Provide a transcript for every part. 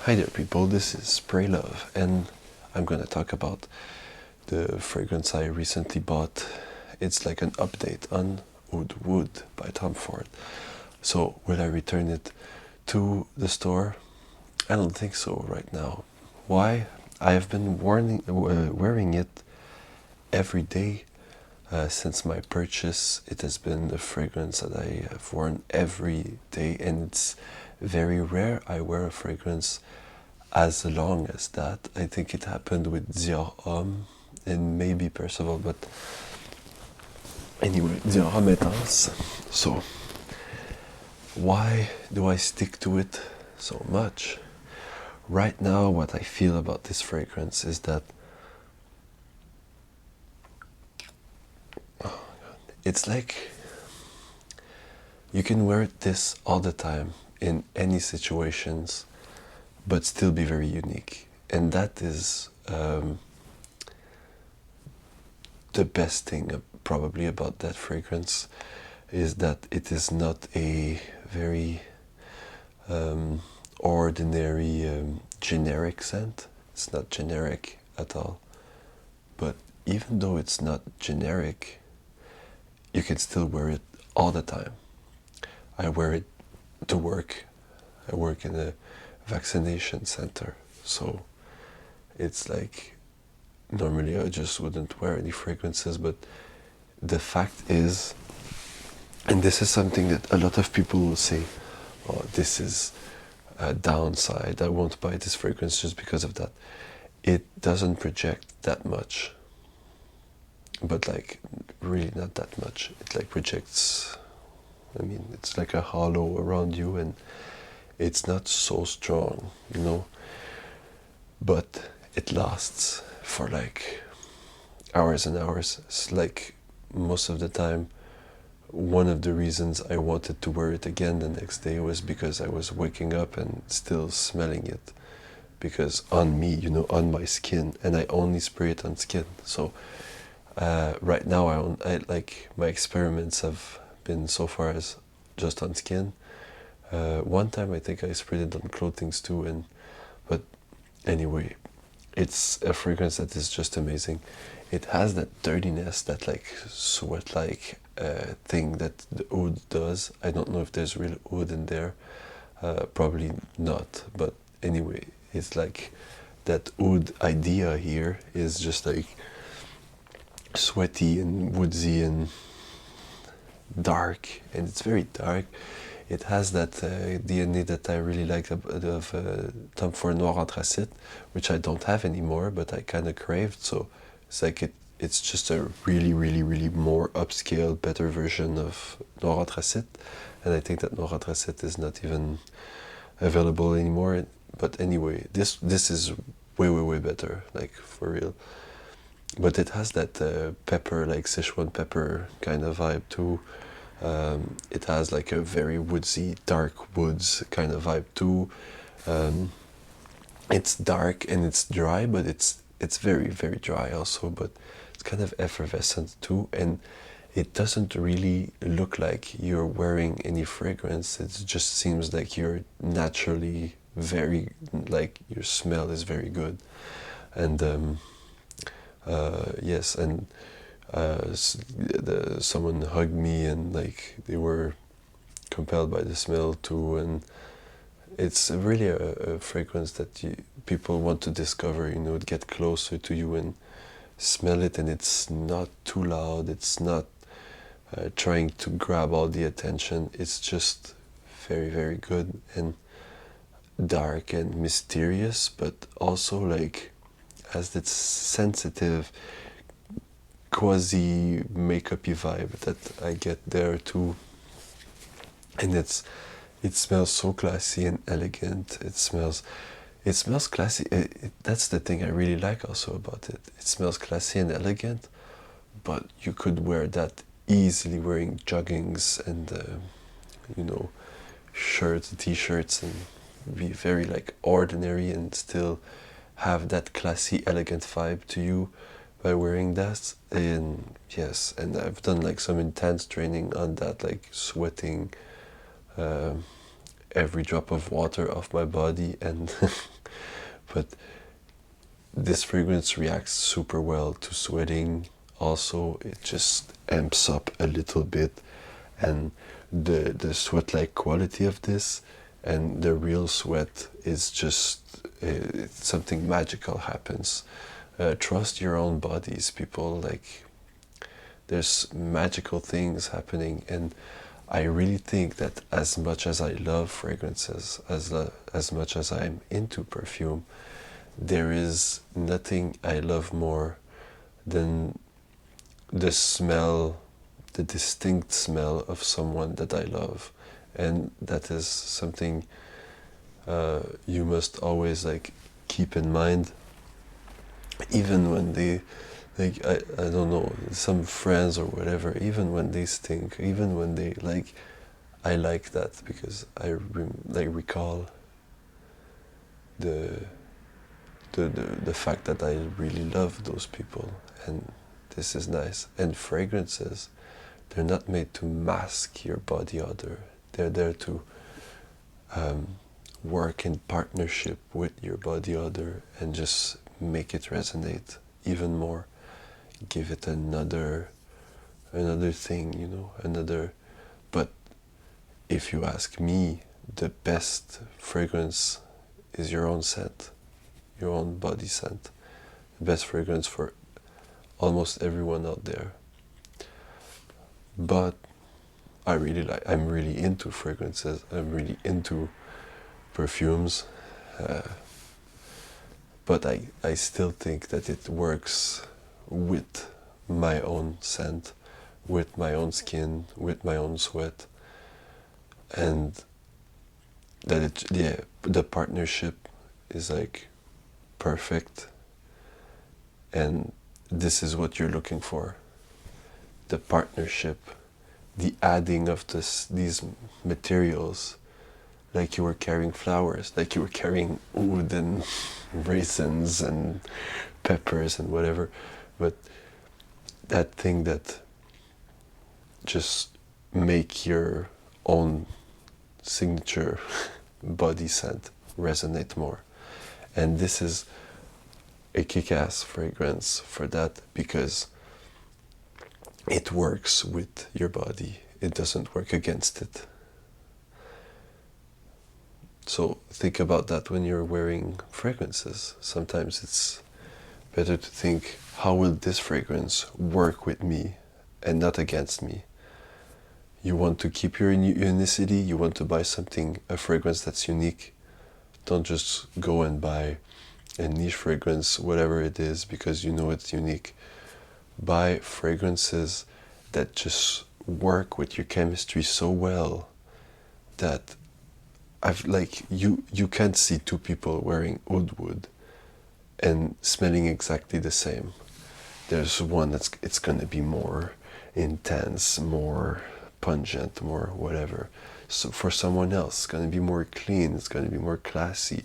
Hi there people, this is Spray Love and I'm gonna talk about the fragrance I recently bought. It's like an update on Oud Wood by Tom Ford. So will I return it to the store? I don't think so right now. Why? I have been wearing it every day since my purchase. It has been a fragrance that I have worn every day, and it's very rare I wear a fragrance as long as that. I think it happened with Dior Homme and maybe Percival, but anyway, Dior Homme Intense. So why do I stick to it so much? Right now, what I feel about this fragrance is that it's like you can wear this all the time in any situations, but still be very unique. And that is the best thing probably about that fragrance, is that it is not a very ordinary generic scent. It's not generic at all. But even though it's not generic, you can still wear it all the time. I wear it to work. I work in a vaccination center, so it's like normally I just wouldn't wear any fragrances, but the fact is, and this is something that a lot of people will say, oh, this is a downside, I won't buy this fragrance just because of that. It doesn't project that much, but like really not that much. It like projects, I mean, it's like a halo around you, and it's not so strong, you know, but it lasts for like hours and hours. It's like most of the time, one of the reasons I wanted to wear it again the next day was because I was waking up and still smelling it, because on me, you know, on my skin, and I only spray it on skin. So right now I like my experiments have been so far as just on skin. One time I think I sprayed it on clothing too, and but anyway, it's a fragrance that is just amazing. It has that dirtiness, that like sweat like thing that the oud does. I don't know if there's real oud in there, probably not, but anyway, it's like that oud idea here is just like sweaty and woodsy and dark, and it's very dark. It has that DNA that I really like of Tom Ford Noir Anthracite, which I don't have anymore, but I kind of craved. So it's like it's just a really, really, really more upscale, better version of Noir Anthracite. And I think that Noir Anthracite is not even available anymore. But anyway, this is way, way, way better, like for real. But it has that pepper, like Sichuan pepper kind of vibe too. It has like a very woodsy, dark woods kind of vibe too. It's dark and it's dry, but it's very, very dry also, but it's kind of effervescent too, and it doesn't really look like you're wearing any fragrance. It just seems like you're naturally very, like your smell is very good. And yes, and someone hugged me, and like they were compelled by the smell too, and it's really a fragrance that people want to discover, you know, get closer to you and smell it, and it's not too loud, it's not trying to grab all the attention, it's just very, very good and dark and mysterious, but also like has this sensitive quasi makeupy vibe that I get there too. And it smells so classy and elegant. It smells classy. That's the thing I really like also about it. It smells classy and elegant, but you could wear that easily wearing joggings and you know, shirts, t-shirts, and be very like ordinary and still have that classy, elegant vibe to you by wearing that. And yes, and I've done like some intense training on that, like sweating every drop of water off my body, and but this fragrance reacts super well to sweating. Also, it just amps up a little bit, and the sweat-like quality of this and the real sweat is just something magical happens. Trust your own bodies, people. Like, there's magical things happening, and I really think that as much as I love fragrances, as much as I'm into perfume, there is nothing I love more than the smell, the distinct smell of someone that I love. And that is something you must always like keep in mind, even when they, like, I don't know, some friends or whatever, even when they stink, even when they like, I like that because I recall the the fact that I really love those people, and this is nice. And fragrances, they're not made to mask your body odor. They're there to work in partnership with your body odor and just make it resonate even more. Give it another thing, you know, another. But if you ask me, the best fragrance is your own scent, your own body scent. The best fragrance for almost everyone out there. But I'm really into fragrances. I'm really into perfumes. But I still think that it works with my own scent, with my own skin, with my own sweat. And that the partnership is like perfect. And this is what you're looking for. The partnership, the adding of these materials, like you were carrying flowers, like you were carrying oud and raisins and peppers and whatever, but that thing that just make your own signature body scent resonate more. And this is a kick-ass fragrance for that, because it works with your body. It doesn't work against it. So think about that when you're wearing fragrances. Sometimes it's better to think, how will this fragrance work with me and not against me? You want to keep your unicity, you want to buy something, a fragrance that's unique. Don't just go and buy a niche fragrance, whatever it is, because you know it's unique. Buy fragrances that just work with your chemistry so well that you can't see two people wearing Oud Wood and smelling exactly the same. There's one it's gonna be more intense, more pungent, more whatever. So for someone else, it's gonna be more clean, it's gonna be more classy.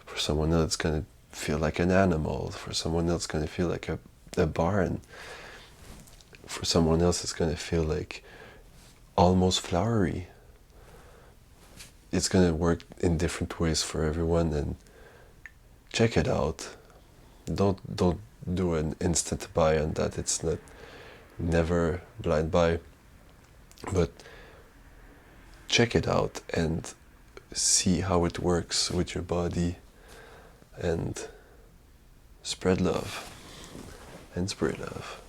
For someone else, it's gonna feel like an animal. For someone else, it's gonna feel like a barn. For someone else, it's gonna feel like almost flowery. It's gonna work in different ways for everyone, and check it out. Don't do an instant buy on that. It's not, never blind buy, but check it out and see how it works with your body, and spread love and spray love.